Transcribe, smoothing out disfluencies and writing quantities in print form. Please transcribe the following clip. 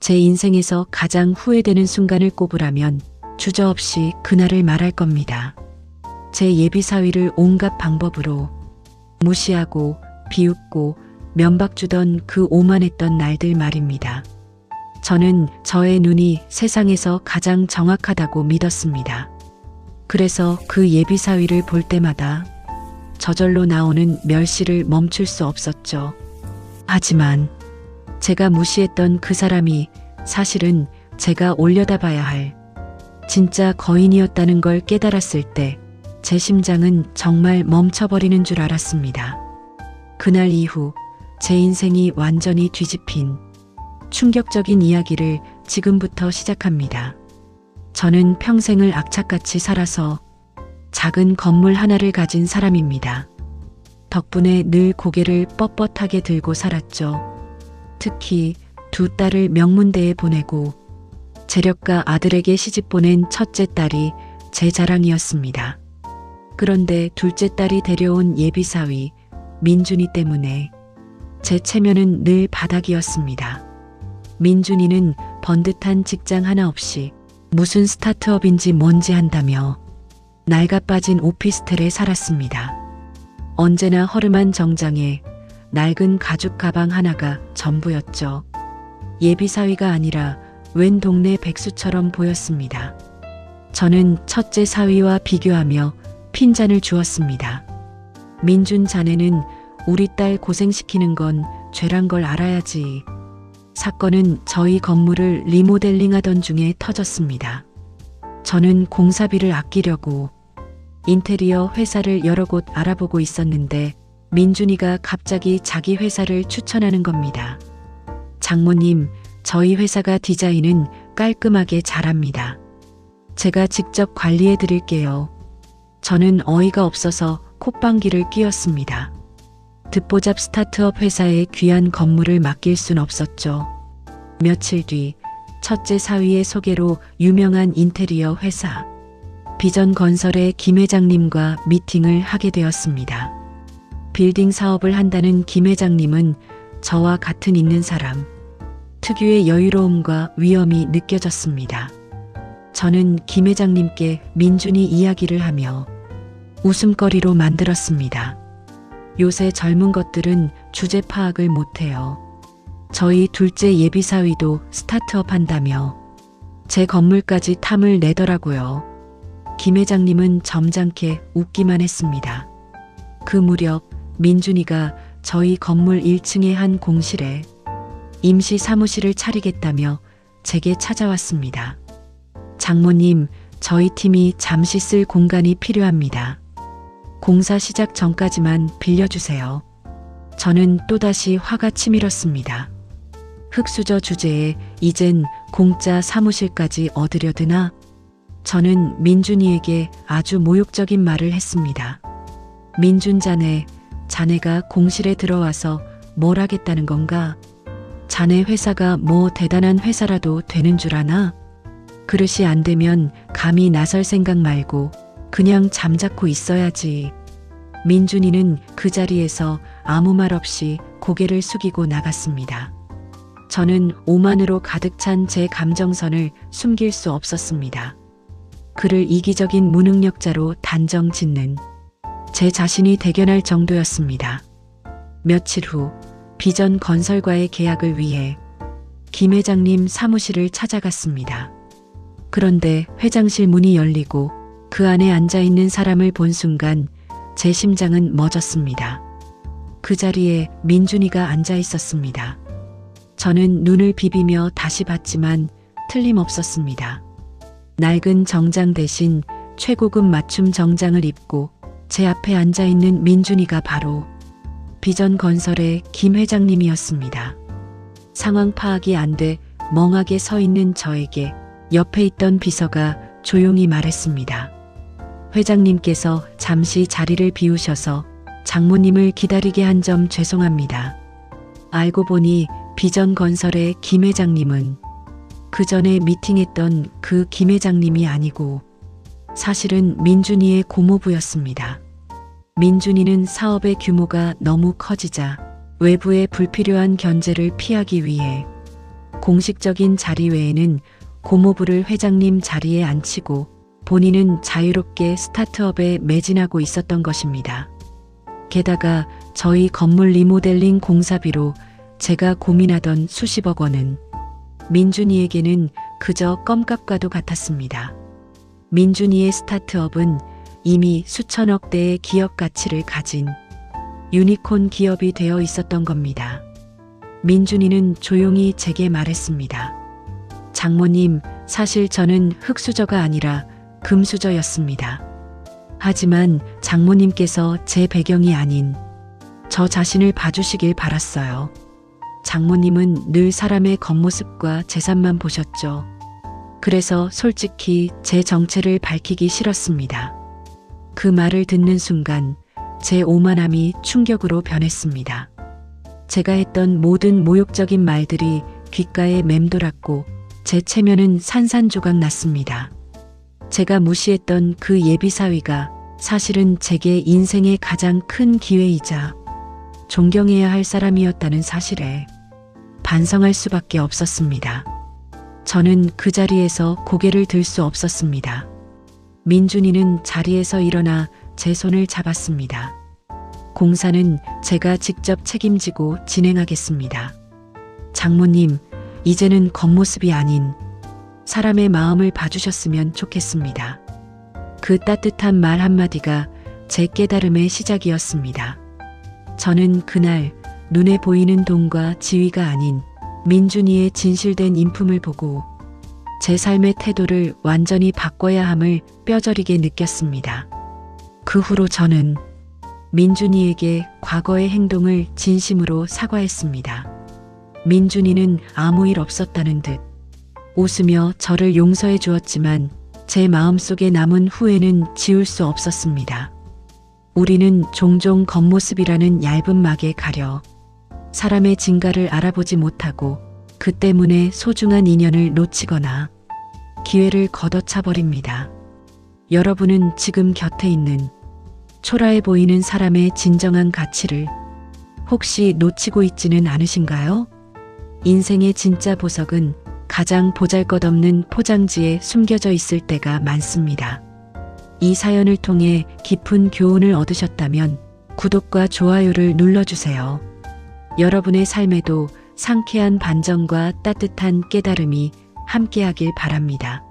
제 인생에서 가장 후회되는 순간을 꼽으라면 주저없이 그날을 말할 겁니다. 제 예비사위를 온갖 방법으로 무시하고 비웃고 면박 주던 그 오만했던 날들 말입니다. 저는 저의 눈이 세상에서 가장 정확하다고 믿었습니다. 그래서 그 예비사위를 볼 때마다 저절로 나오는 멸시를 멈출 수 없었죠. 하지만 제가 무시했던 그 사람이 사실은 제가 올려다봐야 할 진짜 거인이었다는 걸 깨달았을 때 제 심장은 정말 멈춰버리는 줄 알았습니다. 그날 이후 제 인생이 완전히 뒤집힌 충격적인 이야기를 지금부터 시작합니다. 저는 평생을 악착같이 살아서 작은 건물 하나를 가진 사람입니다. 덕분에 늘 고개를 뻣뻣하게 들고 살았죠. 특히 두 딸을 명문대에 보내고 재력가 아들에게 시집 보낸 첫째 딸이 제 자랑이었습니다. 그런데 둘째 딸이 데려온 예비사위 민준이 때문에 제 체면은 늘 바닥이었습니다. 민준이는 번듯한 직장 하나 없이 무슨 스타트업인지 뭔지 한다며 낡아 빠진 오피스텔에 살았습니다. 언제나 허름한 정장에 낡은 가죽 가방 하나가 전부였죠. 예비사위가 아니라 웬 동네 백수처럼 보였습니다. 저는 첫째 사위와 비교하며 핀잔을 주었습니다. 민준 자네는 우리 딸 고생시키는 건 죄란 걸 알아야지. 사건은 저희 건물을 리모델링하던 중에 터졌습니다. 저는 공사비를 아끼려고 인테리어 회사를 여러 곳 알아보고 있었는데 민준이가 갑자기 자기 회사를 추천하는 겁니다. 장모님, 저희 회사가 디자인은 깔끔하게 잘합니다. 제가 직접 관리해 드릴게요. 저는 어이가 없어서 콧방귀를 뀌었습니다. 듣보잡 스타트업 회사에 귀한 건물을 맡길 순 없었죠. 며칠 뒤 첫째 사위의 소개로 유명한 인테리어 회사 비전건설의 김 회장님과 미팅을 하게 되었습니다. 빌딩 사업을 한다는 김 회장님은 저와 같은 있는 사람, 특유의 여유로움과 위엄이 느껴졌습니다. 저는 김 회장님께 민준이 이야기를 하며 웃음거리로 만들었습니다. 요새 젊은 것들은 주제 파악을 못해요. 저희 둘째 예비사위도 스타트업 한다며 제 건물까지 탐을 내더라고요. 김 회장님은 점잖게 웃기만 했습니다. 그 무렵 민준이가 저희 건물 1층의 한 공실에 임시 사무실을 차리겠다며 제게 찾아왔습니다. 장모님, 저희 팀이 잠시 쓸 공간이 필요합니다. 공사 시작 전까지만 빌려주세요. 저는 또다시 화가 치밀었습니다. 흙수저 주제에 이젠 공짜 사무실까지 얻으려 드나? 저는 민준이에게 아주 모욕적인 말을 했습니다. 민준 자네가 공실에 들어와서 뭘 하겠다는 건가? 자네 회사가 뭐 대단한 회사라도 되는 줄 아나? 그릇이 안 되면 감히 나설 생각 말고 그냥 잠자코 있어야지. 민준이는 그 자리에서 아무 말 없이 고개를 숙이고 나갔습니다. 저는 오만으로 가득 찬 제 감정선을 숨길 수 없었습니다. 그를 이기적인 무능력자로 단정 짓는 제 자신이 대견할 정도였습니다. 며칠 후 비전 건설과의 계약을 위해 김 회장님 사무실을 찾아갔습니다. 그런데 회장실 문이 열리고 그 안에 앉아있는 사람을 본 순간 제 심장은 멎었습니다. 그 자리에 민준이가 앉아 있었습니다. 저는 눈을 비비며 다시 봤지만 틀림없었습니다. 낡은 정장 대신 최고급 맞춤 정장을 입고 제 앞에 앉아있는 민준이가 바로 비전건설의 김 회장님이었습니다. 상황 파악이 안 돼 멍하게 서 있는 저에게 옆에 있던 비서가 조용히 말했습니다. 회장님께서 잠시 자리를 비우셔서 장모님을 기다리게 한 점 죄송합니다. 알고 보니 비전건설의 김 회장님은 그 전에 미팅했던 그 김 회장님이 아니고 사실은 민준이의 고모부였습니다. 민준이는 사업의 규모가 너무 커지자 외부의 불필요한 견제를 피하기 위해 공식적인 자리 외에는 고모부를 회장님 자리에 앉히고 본인은 자유롭게 스타트업에 매진하고 있었던 것입니다. 게다가 저희 건물 리모델링 공사비로 제가 고민하던 수십억 원은 민준이에게는 그저 껌값과도 같았습니다. 민준이의 스타트업은 이미 수천억 대의 기업 가치를 가진 유니콘 기업이 되어 있었던 겁니다. 민준이는 조용히 제게 말했습니다. 장모님, 사실 저는 흙수저가 아니라 금수저였습니다. 하지만 장모님께서 제 배경이 아닌 저 자신을 봐주시길 바랐어요. 장모님은 늘 사람의 겉모습과 재산만 보셨죠. 그래서 솔직히 제 정체를 밝히기 싫었습니다. 그 말을 듣는 순간 제 오만함이 충격으로 변했습니다. 제가 했던 모든 모욕적인 말들이 귓가에 맴돌았고 제 체면은 산산조각 났습니다. 제가 무시했던 그 예비사위가 사실은 제게 인생의 가장 큰 기회이자 존경해야 할 사람이었다는 사실에 반성할 수밖에 없었습니다. 저는 그 자리에서 고개를 들 수 없었습니다. 민준이는 자리에서 일어나 제 손을 잡았습니다. 공사는 제가 직접 책임지고 진행하겠습니다. 장모님, 이제는 겉모습이 아닌 사람의 마음을 봐주셨으면 좋겠습니다. 그 따뜻한 말 한마디가 제 깨달음의 시작이었습니다. 저는 그날 눈에 보이는 돈과 지위가 아닌 민준이의 진실된 인품을 보고 제 삶의 태도를 완전히 바꿔야 함을 뼈저리게 느꼈습니다. 그 후로 저는 민준이에게 과거의 행동을 진심으로 사과했습니다. 민준이는 아무 일 없었다는 듯 웃으며 저를 용서해 주었지만 제 마음속에 남은 후회는 지울 수 없었습니다. 우리는 종종 겉모습이라는 얇은 막에 가려 사람의 진가를 알아보지 못하고 그 때문에 소중한 인연을 놓치거나 기회를 걷어차 버립니다. 여러분은 지금 곁에 있는 초라해 보이는 사람의 진정한 가치를 혹시 놓치고 있지는 않으신가요? 인생의 진짜 보석은 가장 보잘것없는 포장지에 숨겨져 있을 때가 많습니다. 이 사연을 통해 깊은 교훈을 얻으셨다면 구독과 좋아요를 눌러주세요. 여러분의 삶에도 상쾌한 반전과 따뜻한 깨달음이 함께하길 바랍니다.